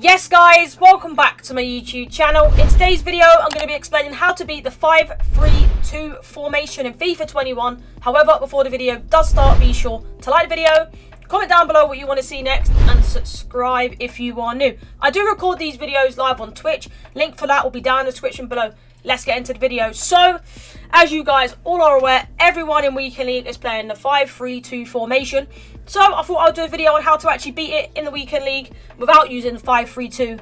Yes guys, welcome back to my YouTube channel. In today's video, I'm going to be explaining how to beat the 5-3-2 formation in FIFA 21. However, before the video does start, be sure to like the video, comment down below what you want to see next, and subscribe if you are new. I do record these videos live on Twitch. Link for that will be down in the description below. Let's get into the video. So, as you guys all are aware, everyone in Weekend League is playing the 5-3-2 formation. So, I thought I'll do a video on how to actually beat it in the Weekend League without using the 5-3-2.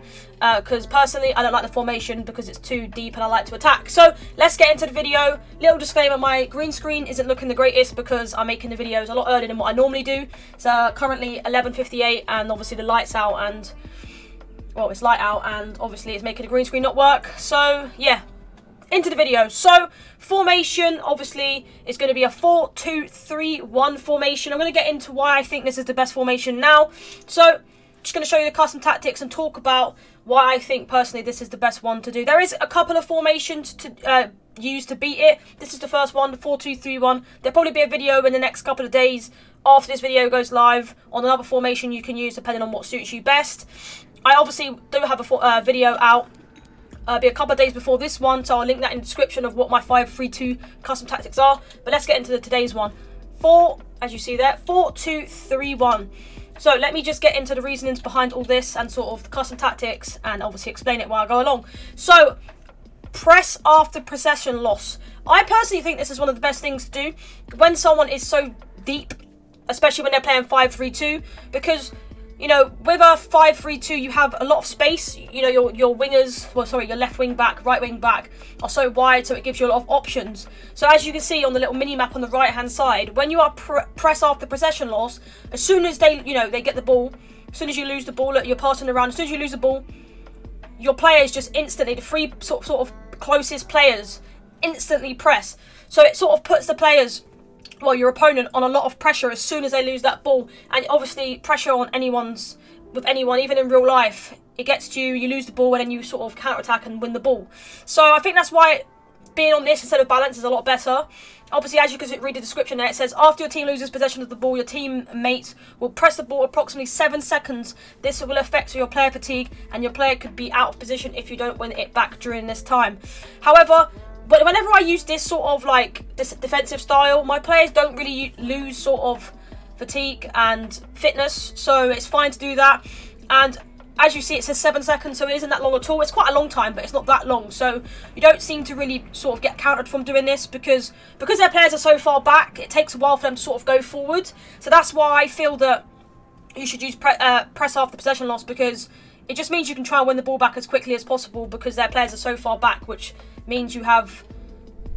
Because personally, I don't like the formation because it's too deep and I like to attack. So, let's get into the video. Little disclaimer, my green screen isn't looking the greatest because I'm making the videos a lot earlier than what I normally do. It's currently 11:58 and obviously the light's out and... well, it's light out and obviously it's making the green screen not work. So, yeah. Into the video. So, formation, obviously, is going to be a 4-2-3-1 formation. I'm going to get into why I think this is the best formation now. So, just going to show you the custom tactics and talk about why I think, personally, this is the best one to do. There is a couple of formations to use to beat it. This is the first one, the 4-2-3-1. There'll probably be a video in the next couple of days after this video goes live on another formation you can use depending on what suits you best. I obviously do have a video out. Be a couple of days before this one, so I'll link that in the description of what my 5-3-2 custom tactics are. But let's get into today's one. As you see there, 4-2-3-1. So let me just get into the reasonings behind all this and sort of the custom tactics and obviously explain it while I go along. So, press after possession loss. I personally think this is one of the best things to do when someone is so deep, especially when they're playing 5-3-2, because... you know, with a 5-3-2, you have a lot of space. You know, your wingers, well, sorry, your left wing back, right wing back are so wide, so it gives you a lot of options. So as you can see on the little mini map on the right hand side, when you are press after possession loss, as soon as they get the ball, as soon as you lose the ball, you're passing around. As soon as you lose the ball, your players just instantly, the three sort of closest players, instantly press. So it sort of puts the players, well, your opponent, on a lot of pressure as soon as they lose that ball. And obviously pressure on with anyone, even in real life, it gets to you, you lose the ball and then you sort of counter-attack and win the ball. So I think that's why being on this instead of balance is a lot better. Obviously, as you can read the description there, it says, after your team loses possession of the ball, your teammates will press the ball approximately 7 seconds. This will affect your player fatigue and your player could be out of position if you don't win it back during this time. However, but whenever I use this sort of like this defensive style, my players don't really lose sort of fatigue and fitness, so it's fine to do that. And as you see, it says 7 seconds, so it isn't that long at all. It's quite a long time, but it's not that long, so you don't seem to really sort of get countered from doing this because their players are so far back. It takes a while for them to sort of go forward, so that's why I feel that you should use press after possession loss, because it just means you can try and win the ball back as quickly as possible because their players are so far back, which means you have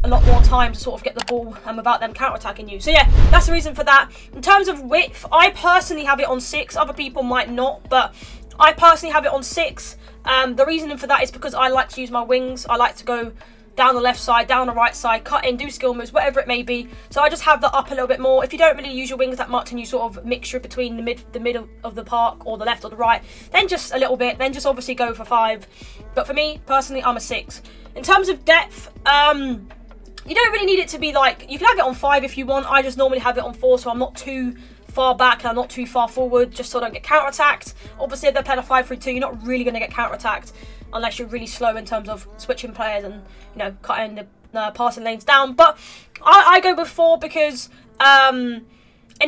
a lot more time to sort of get the ball and without them counter-attacking you. So yeah, that's the reason for that. In terms of width, I personally have it on 6. Other people might not, but I personally have it on 6. The reasoning for that is because I like to use my wings. I like to go down the left side, down the right side, cut in, do skill moves, whatever it may be. So I just have that up a little bit more. If you don't really use your wings that much and you sort of mixture between the middle of the park or the left or the right, then just a little bit, then just obviously go for 5. But for me, personally, I'm a 6. In terms of depth, you don't really need it to be like, you can have it on 5 if you want. I just normally have it on 4, so I'm not too far back and I'm not too far forward, just so I don't get counter-attacked. Obviously, if they're playing a 5-3-2, you're not really going to get counter-attacked unless you're really slow in terms of switching players and, you know, cutting the passing lanes down. But I go with 4 because in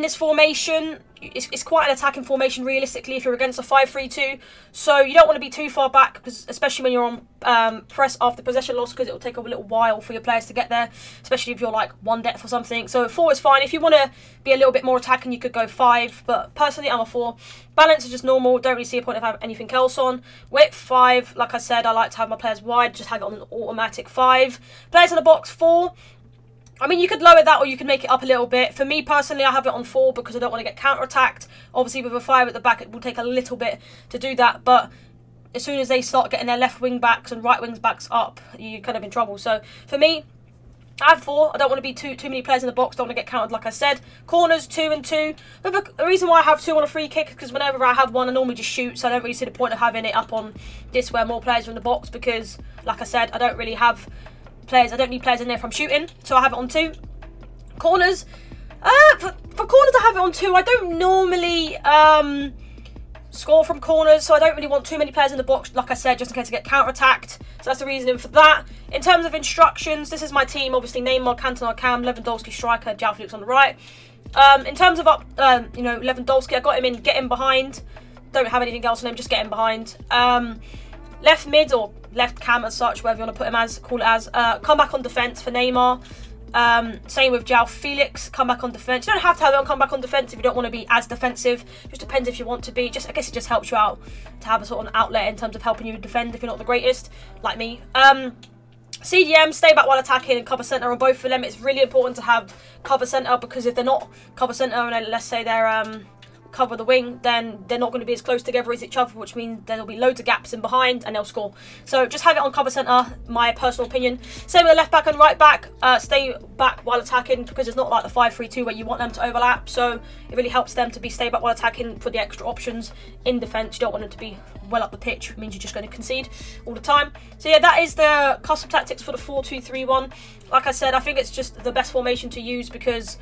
this formation, it's quite an attacking formation realistically if you're against a 5-3-2. So you don't want to be too far back, because especially when you're on press after possession loss, because it will take a little while for your players to get there, especially if you're like 1 depth or something. So 4 is fine. If you want to be a little bit more attacking, you could go 5, but personally I'm a 4. Balance is just normal, don't really see a point of having anything else on. Width 5, like I said, I like to have my players wide, just have it on an automatic 5. Players in the box 4. I mean, you could lower that or you could make it up a little bit. For me, personally, I have it on 4 because I don't want to get counter-attacked. Obviously, with a 5 at the back, it will take a little bit to do that. But as soon as they start getting their left wing backs and right wing backs up, you're kind of in trouble. So, for me, I have 4. I don't want to be too many players in the box. Don't want to get countered, like I said. Corners, 2 and 2. But the reason why I have 2 on a free kick is because whenever I have 1, I normally just shoot. So I don't really see the point of having it up on this where more players are in the box because, like I said, I don't really have players. I don't need players in there if I'm shooting. So I have it on 2. Corners. For corners, I have it on 2. I don't normally score from corners, so I don't really want too many players in the box, like I said, just in case I get counter-attacked. So that's the reasoning for that. In terms of instructions, this is my team. Obviously, Neymar, Cantona, Cam, Lewandowski, striker, João Felix on the right. In terms of Lewandowski, I got him in, get him behind. Don't have anything else on him, just get him behind. Left mid, or left cam as such, whatever you want to put him as, call it as. Come back on defence for Neymar. Same with João Felix, come back on defence. You don't have to have it on come back on defence if you don't want to be as defensive. Just depends if you want to be. I guess it just helps you out to have a sort of an outlet in terms of helping you defend if you're not the greatest, like me. CDM, stay back while attacking, and cover centre on both of them. It's really important to have cover centre, because if they're not cover centre and let's say they're cover the wing, then they're not going to be as close together as each other, which means there'll be loads of gaps in behind and they'll score. So just have it on cover centre, my personal opinion. Same with the left back and right back, stay back while attacking, because it's not like the 5-3-2 where you want them to overlap, so it really helps them to stay back while attacking for the extra options in defence. You don't want them to be well up the pitch, it means you're just going to concede all the time. So yeah, that is the custom tactics for the 4-2-3-1. Like I said, I think it's just the best formation to use, because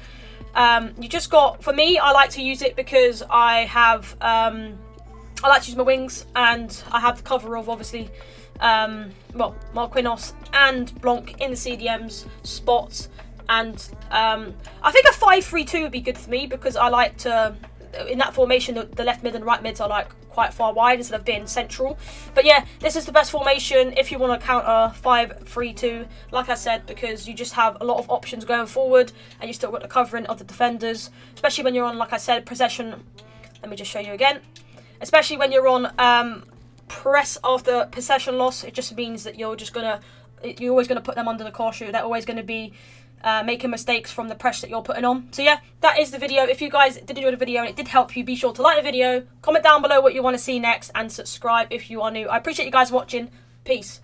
you just got, for me, I like to use it because I have, I like to use my wings, and I have the cover of, obviously, well, Marquinhos and Blanc in the CDM's spots, and I think a 5-3-2 would be good for me, because I like to, in that formation, the left mid and right mids are like quite far wide instead of being central. But yeah, this is the best formation if you want to counter 5-3-2, like I said, because you just have a lot of options going forward, and you still got the covering of the defenders, especially when you're on, like I said, possession. Let me just show you again. Especially when you're on press after possession loss, it just means that you're always gonna put them under the car shoe. They're always going to be making mistakes from the press that you're putting on. So yeah, that is the video. If you guys did enjoy the video and it did help you, be sure to like the video, comment down below what you want to see next, and subscribe if you are new. I appreciate you guys watching. Peace.